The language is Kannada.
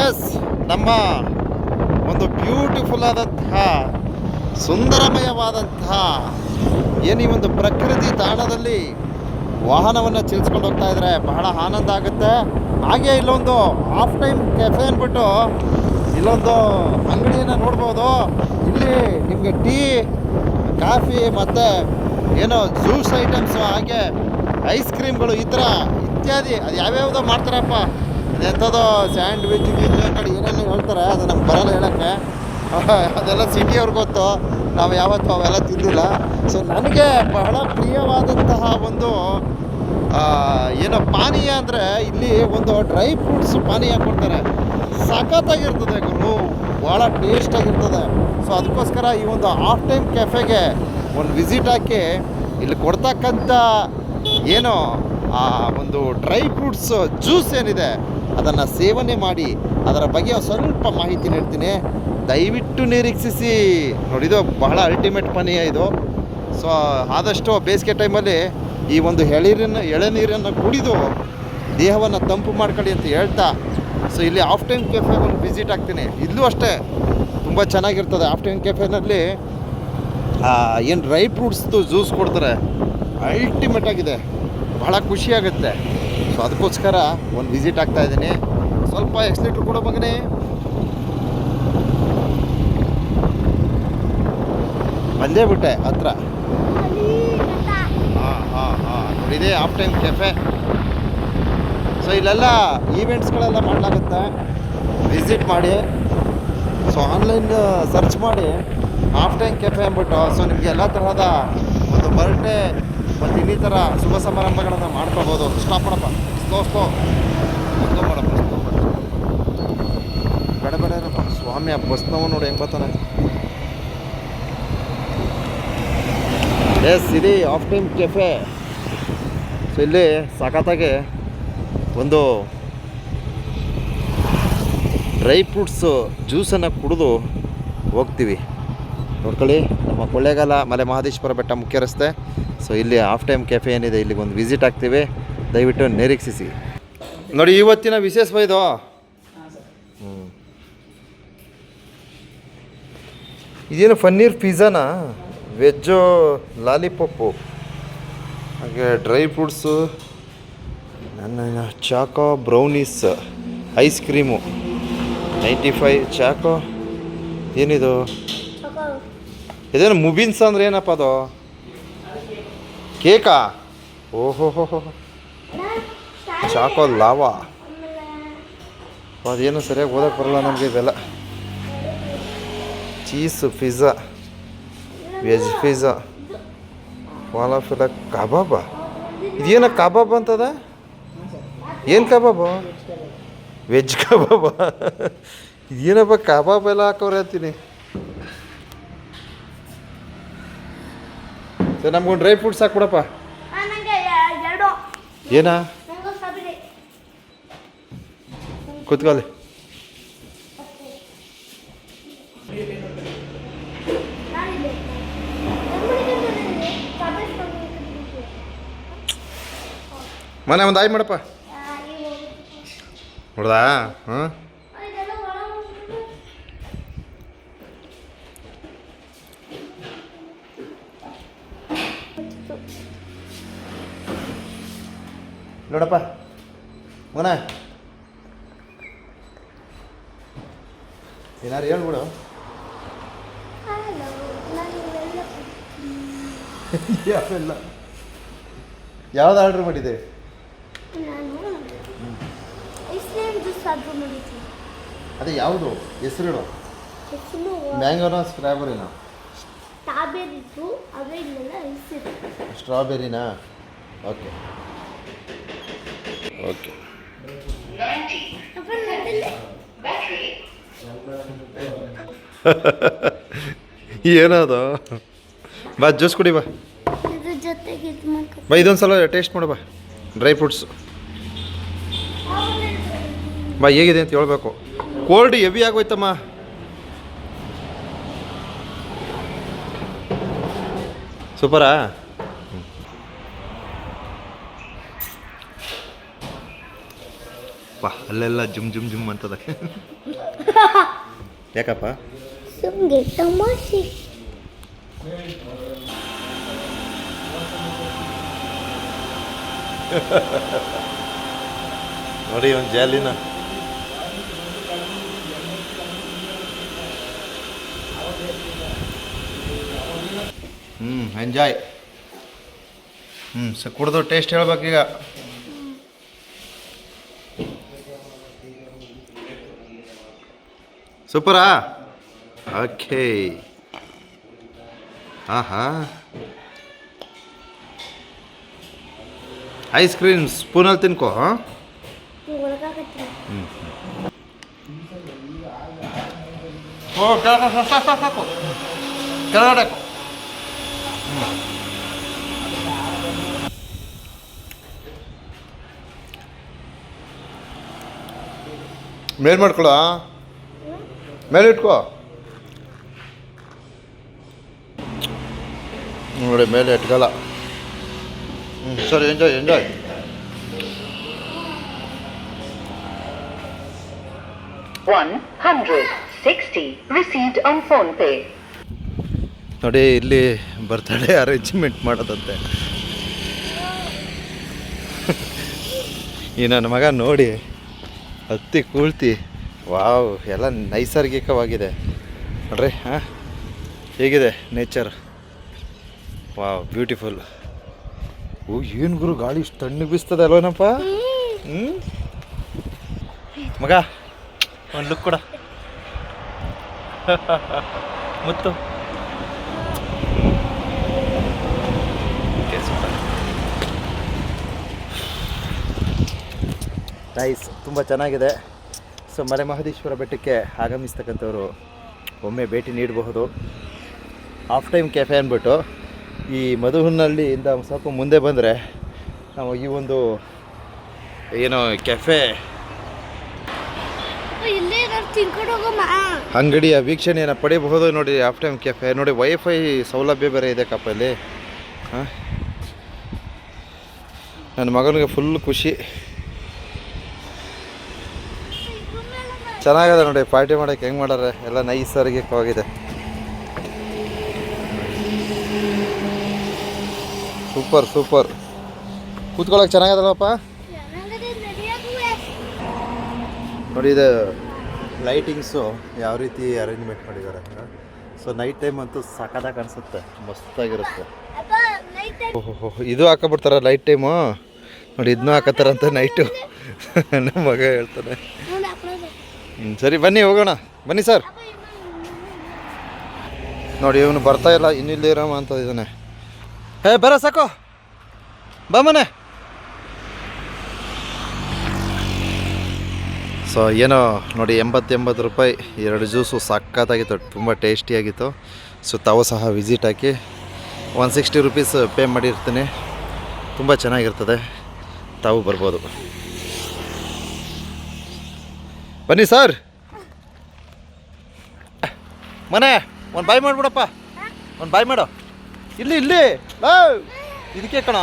ಎಸ್, ನಮ್ಮ ಒಂದು ಬ್ಯೂಟಿಫುಲ್ ಆದಂತಹ ಸುಂದರಮಯವಾದಂತಹ ಏನು ಈ ಒಂದು ಪ್ರಕೃತಿ ತಾಣದಲ್ಲಿ ವಾಹನವನ್ನು ಚಲಿಸ್ಕೊಂಡು ಹೋಗ್ತಾ ಇದ್ರೆ ಬಹಳ ಆನಂದ ಆಗುತ್ತೆ. ಹಾಗೆ ಇಲ್ಲೊಂದು ಹಾಫ್ ಟೈಮ್ ಕೆಫೆ ಅಂದ್ಬಿಟ್ಟು ಇಲ್ಲೊಂದು ಅಂಗಡಿಯನ್ನು ನೋಡ್ಬೋದು. ಇಲ್ಲಿ ನಿಮಗೆ ಟೀ, ಕಾಫಿ ಮತ್ತು ಏನೋ ಜ್ಯೂಸ್ ಐಟಮ್ಸು, ಹಾಗೆ ಐಸ್ ಕ್ರೀಮ್ಗಳು, ಈ ಥರ ಇತ್ಯಾದಿ ಅದು ಯಾವ್ಯಾವುದೋ ಮಾಡ್ತಾರಪ್ಪ. ಅದೆಂಥದ್ದು ಸ್ಯಾಂಡ್ವಿಚ್ ಕಡೆ ಏನೇನು ಹೇಳ್ತಾರೆ, ಅದು ನಮ್ಗೆ ಬರೋಲ್ಲ ಹೇಳೋಕ್ಕೆ. ಅದೆಲ್ಲ ಸಿಟಿಯವ್ರಿಗೆ ಗೊತ್ತು, ನಾವು ಯಾವತ್ತೂ ಅವೆಲ್ಲ ತಿಂದಿಲ್ಲ. ಸೊ ನನಗೆ ಬಹಳ ಪ್ರಿಯವಾದಂತಹ ಒಂದು ಏನೋ ಪಾನೀಯ ಅಂದರೆ ಇಲ್ಲಿ ಒಂದು ಡ್ರೈ ಫ್ರೂಟ್ಸ್ ಪಾನೀಯ ಕೊಡ್ತಾರೆ. ಸಖತ್ತಾಗಿರ್ತದೆ ಗುರು, ಭಾಳ ಟೇಸ್ಟಾಗಿರ್ತದೆ. ಸೊ ಅದಕ್ಕೋಸ್ಕರ ಈ ಒಂದು ಹಾಫ್ ಟೈಮ್ ಕೆಫೆಗೆ ಒಂದು ವಿಸಿಟ್ ಹಾಕಿ ಇಲ್ಲಿ ಕೊಡ್ತಕ್ಕಂಥ ಏನೋ ಆ ಒಂದು ಡ್ರೈ ಫ್ರೂಟ್ಸ್ ಜ್ಯೂಸ್ ಏನಿದೆ ಅದನ್ನು ಸೇವನೆ ಮಾಡಿ ಅದರ ಬಗ್ಗೆ ಸ್ವಲ್ಪ ಮಾಹಿತಿ ನೀಡ್ತೀನಿ. ದಯವಿಟ್ಟು ನಿರೀಕ್ಷಿಸಿ ನೋಡಿ. ಇದು ಬಹಳ ಅಲ್ಟಿಮೇಟ್ ಪಾನೀಯ ಇದು. ಸೊ ಆದಷ್ಟು ಬೇಸಿಗೆ ಟೈಮಲ್ಲಿ ಈ ಒಂದು ಎಳೆನೀರನ್ನು ಕುಡಿದು ದೇಹವನ್ನು ತಂಪು ಮಾಡ್ಕೊಳ್ಳಿ ಅಂತ ಹೇಳ್ತಾ, ಸೊ ಇಲ್ಲಿ ಹಾಫ್ ಟೈಮ್ ಕೆಫೆಗೆ ಒಂದು ವಿಸಿಟ್ ಆಗ್ತೀನಿ. ಇಲ್ಲೂ ಅಷ್ಟೇ ತುಂಬ ಚೆನ್ನಾಗಿರ್ತದೆ. ಹಾಫ್ ಟೈಮ್ ಕೆಫೆನಲ್ಲಿ ಏನು ಡ್ರೈ ಫ್ರೂಟ್ಸ್ದು ಜ್ಯೂಸ್ ಕೊಡ್ತಾರೆ, ಅಲ್ಟಿಮೇಟ್ ಆಗಿದೆ, ಭಾಳ ಖುಷಿಯಾಗುತ್ತೆ. ಸೊ ಅದಕ್ಕೋಸ್ಕರ ಒಂದು ವಿಸಿಟ್ ಆಗ್ತಾಯಿದ್ದೀನಿ. ಸ್ವಲ್ಪ ಎಕ್ಸ್ಲೇಟ್ರ್ ಕೊಡೋ ಮಗನೇ. ಬಂದೇ ಬಿಟ್ಟೆ ಹತ್ರ. ನೋಡಿದೆ ಹಾಫ್ ಟೈಮ್ ಕೆಫೆ. ಸೊ ಇಲ್ಲೆಲ್ಲ ಈವೆಂಟ್ಸ್ಗಳೆಲ್ಲ ಮಾಡಲಾಗುತ್ತೆ, ವಿಸಿಟ್ ಮಾಡಿ. ಸೊ ಆನ್ಲೈನ್ ಸರ್ಚ್ ಮಾಡಿ ಹಾಫ್ ಟೈಮ್ ಕೆಫೆ ಅಂದ್ಬಿಟ್ಟು, ಸೊ ನಿಮಗೆ ಎಲ್ಲ ತರಹದ ಒಂದು ಬರ್ಡೇ ಮತ್ತು ಇನ್ನಿತರ ಶುಭ ಸಮಾರಂಭಗಳನ್ನು ಮಾಡ್ಕೊಬೋದು. ಸ್ಟಾಪ್ ಮಾಡಪ್ಪ, ಸ್ಲೋ ಮಾಡಪ್ಪ, ಬೇಡ ಏನಪ್ಪ ಸ್ವಾಮಿ. ಆ ಬಸ್ನವ ನೋಡಿ ಹೆಂಗೆ ಬರ್ತಾನೆ. ಎಸ್, ಇದು ಹಾಫ್ ಟೈಮ್ ಕೆಫೆ. ಸೊ ಇಲ್ಲಿ ಸಖತ್ತಾಗಿ ಒಂದು ಡ್ರೈ ಫ್ರೂಟ್ಸು ಜ್ಯೂಸನ್ನು ಕುಡಿದು ಹೋಗ್ತೀವಿ. ನೋಡ್ಕೊಳ್ಳಿ, ನಮ್ಮ ಕೊಳ್ಳೇಗಾಲ ಮಲೆ ಮಹದೇಶ್ವರ ಬೆಟ್ಟ ಮುಖ್ಯ ರಸ್ತೆ. ಸೊ ಇಲ್ಲಿ ಹಾಫ್ ಟೈಮ್ ಕೆಫೆ ಏನಿದೆ, ಇಲ್ಲಿಗೆ ಒಂದು ವಿಸಿಟ್ ಆಗ್ತೀವಿ. ದಯವಿಟ್ಟು ನಿರೀಕ್ಷಿಸಿ. ನೋಡಿ ಇವತ್ತಿನ ವಿಶೇಷ ಇದು. ಇದೇನು ಪನ್ನೀರ್ ಪಿಜ್ಜಾನಾ, ವೆಜ್ಜು ಲಾಲಿಪಾಪು, ಹಾಗೆ ಡ್ರೈ ಫ್ರೂಟ್ಸು, ನನ್ನ Chacko brownies, ice cream 95 Chacko. ಏನಿದು? ಇದೇನು ಮುಬಿನ್ಸ್ ಅಂದರೆ ಏನಪ್ಪ ಅದು? ಕೇಕಾ? ಓಹೋ ಚಾಕೋ ಲಾವಾ. ಅದೇನು ಸರಿಯಾಗಿ ಓದಕ್ಕೆ ಬರಲ್ಲ ನಮಗೆ ಇದೆಲ್ಲ. Cheese pizza, veg pizza, falafel kebab. ಇದೇನ ಕಬಾಬ್ ಅಂತದ? ಏನು ಕಬಾಬು? ವೆಜ್ ಕಬಾಬ. ಇದೇನಪ್ಪ ಕಬಾಬ್ ಎಲ್ಲ ಹಾಕೋರೆ ಅಂತೀನಿ. ಸರ್ ನಮ್ಗೊಂದು ಡ್ರೈ ಫ್ರೂಟ್ಸ್ ಹಾಕ್ಬಿಡಪ್ಪ. ಏನಾ? ಕೂತ್ಕೊಳ್ಳಿ. ಮನೆ ಒಂದು ಆಯ್ ಮಾಡಪ್ಪ. ನೋಡ್ದಾ? ಹಾಂ, ನೋಡಪ್ಪ ಮನ ಏನಾರು ಹೇಳ್ಬಿಡು. ಯಾವೆಲ್ಲ ಯಾವ್ದು ಆರ್ಡ್ರ್ ಮಾಡಿದೆ? ಅದೇ ಯಾವುದು ಹೆಸರು? ಮ್ಯಾಂಗೋನಾ ಸ್ಟ್ರಾಬೆರಿನಾ? ಸ್ಟ್ರಾಬೆರಿನಾ? ಓಕೆ. ಏನದು? ಬಾ ಜ್ಯೂಸ್ ಕುಡಿ ಬಾ. ಇದೊಂದು ಸಲ ಟೇಸ್ಟ್ ಮಾಡು ಬಾ. ಡ್ರೈ ಫ್ರೂಟ್ಸ್ ಬಾ, ಹೇಗಿದೆ ಅಂತ ಹೇಳ್ಬೇಕು. ಕೋಲ್ಡ್ ಹೆವಿ ಆಗೋಯ್ತಮ್ಮ. ಸೂಪರಾ? ಪಾ ಅಲ್ಲೆಲ್ಲ ಜುಮ್ ಜುಮ್ ಜುಮ್ ಅಂತದ. ಯಾಕಪ್ಪ? ಸುಮ್ಗೆ ತಮಾಷೆ. ನೋಡಿ ಒಂದು ಜಾಲಿನ. ಎಂಜಾಯ್. ಕುಡ್ದು ಟೇಸ್ಟ್ ಹೇಳ್ಬೇಕೀಗ. ಸೂಪರಾ? ಓಕೆ. ಹಾಂ ಐಸ್ ಕ್ರೀಮ್ ಸ್ಪೂನಲ್ಲಿ ತಿನ್ಕೋ. ಹಾಂ ಓ ಸಾಕು ಕೆಳಗಡೆ ಮೇಲ್ ಮಾಡ್ಕೊಳ, ಮೇಲೆ ಇಟ್ಕೋ. ನೋಡಿ ಮೇಲೆ ಇಟ್ಕಲ್ಲ. ಸರಿ, enjoy enjoy. $160 received on PhonePe. ನೋಡಿ ಇಲ್ಲಿ ಬರ್ತ್ಡೇ ಅರೇಂಜ್ಮೆಂಟ್ ಮಾಡೋದಂತೆ. ಈ ನನ್ನ ಮಗ ನೋಡಿ ಹತ್ತಿ ಕೂಳ್ತಿ. ವಾವ್, ಎಲ್ಲ ನೈಸರ್ಗಿಕವಾಗಿದೆ ನೋಡ್ರಿ. ಹಾಂ, ಹೇಗಿದೆ ನೇಚರ್? Wow, beautiful. ಓ ಏನು ಗುರು, ಗಾಳಿ ಇಷ್ಟು ತಣ್ಣಗೆ ಬೀಸ್ತದೆ ಅಲ್ವನಪ್ಪ. ಮಗ ಒಂದು ಲುಕ್ ಕೊಡ ಮುತ್ತು. ನೈಸ್, ತುಂಬ ಚೆನ್ನಾಗಿದೆ. ಸೊ ಮಲೆ ಮಹದೇಶ್ವರ ಬೆಟ್ಟಕ್ಕೆ ಆಗಮಿಸ್ತಕ್ಕಂಥವ್ರು ಒಮ್ಮೆ ಭೇಟಿ ನೀಡಬಹುದು. ಹಾಫ್ ಟೈಮ್ ಕೆಫೆ ಅಂದ್ಬಿಟ್ಟು ಈ ಮಧುಹನಹಳ್ಳಿಯಿಂದ ಸ್ವಲ್ಪ ಮುಂದೆ ಬಂದರೆ ನಾವು ಈ ಒಂದು ಏನು ಕೆಫೆ ಅಂಗಡಿಯ ವೀಕ್ಷಣೆಯನ್ನು ಪಡೆಯಬಹುದು. ನೋಡಿ ಹಾಫ್ ಟೈಮ್ ಕೆಫೆ ನೋಡಿ, ವೈಫೈ ಸೌಲಭ್ಯ ಬೇರೆ ಇದೆ ಕಪ್ಪ ಇಲ್ಲಿ. ಹಾಂ, ನನ್ನ ಮಗನಿಗೆ ಫುಲ್ ಖುಷಿ. ಚೆನ್ನಾಗಿದೆ ನೋಡಿ, ಪಾರ್ಟಿ ಮಾಡೋಕ್ಕೆ ಹೆಂಗೆ ಮಾಡಾರೆ, ಎಲ್ಲ ನೈಸರ್ಗಿಕವಾಗಿದೆ. Super super. ಕೂತ್ಕೊಳ್ಳೋಕೆ ಚೆನ್ನಾಗದಲ್ಲಪ್ಪ. ನೋಡಿ ಇದು ಲೈಟಿಂಗ್ಸು ಯಾವ ರೀತಿ ಅರೇಂಜ್ಮೆಂಟ್ ಮಾಡಿದ್ದಾರೆ. ಸೊ ನೈಟ್ ಟೈಮ್ ಅಂತೂ ಸಖತ್ತಾಗಿ ಕಾಣಿಸುತ್ತೆ, ಮಸ್ತಾಗಿರುತ್ತೆ. ಓಹೋ, ಇದು ಹಾಕಬಿಡ್ತಾರೆ ಲೈಟ್ ಟೈಮು. ನೋಡಿ ಇದನ್ನೂ ಹಾಕತ್ತಾರಂತ ನೈಟು. ನಮ್ಮ ಮಗ ಹೇಳ್ತಾನೆ. ಸರಿ ಬನ್ನಿ ಹೋಗೋಣ, ಬನ್ನಿ ಸರ್. ನೋಡಿ ಇವನು ಬರ್ತಾ ಇಲ್ಲ, ಇನ್ನಿಲ್ಲಿ ಇರಮ್ಮ ಅಂತ ಇದ್ದಾನೆ. ಹೇ ಬರ ಸಾಕು, ಬಾ ಮನೆ. ಸೊ ಏನೋ ನೋಡಿ, 80 ರೂಪಾಯಿ 2 ಜ್ಯೂಸು ಸಕ್ಕತ್ತಾಗಿತ್ತು, ತುಂಬ ಟೇಸ್ಟಿಯಾಗಿತ್ತು. ಸೊ ತಾವು ಸಹ ವಿಸಿಟ್ ಹಾಕಿ. 160 ರೂಪೀಸ್ ಪೇ ಮಾಡಿರ್ತೀನಿ. ತುಂಬ ಚೆನ್ನಾಗಿರ್ತದೆ, ತಾವು ಬರ್ಬೋದು. ಬನ್ನಿ ಸರ್. ಮನೆ ಒಂದು ಬಾಯ್ ಮಾಡಿಬಿಡಪ್ಪ, ಒಂದು ಬಾಯ್ ಮಾಡು. ಇಲ್ಲಿ ಇಲ್ಲಿ ಇದಕ್ಕೆ ಕಣ.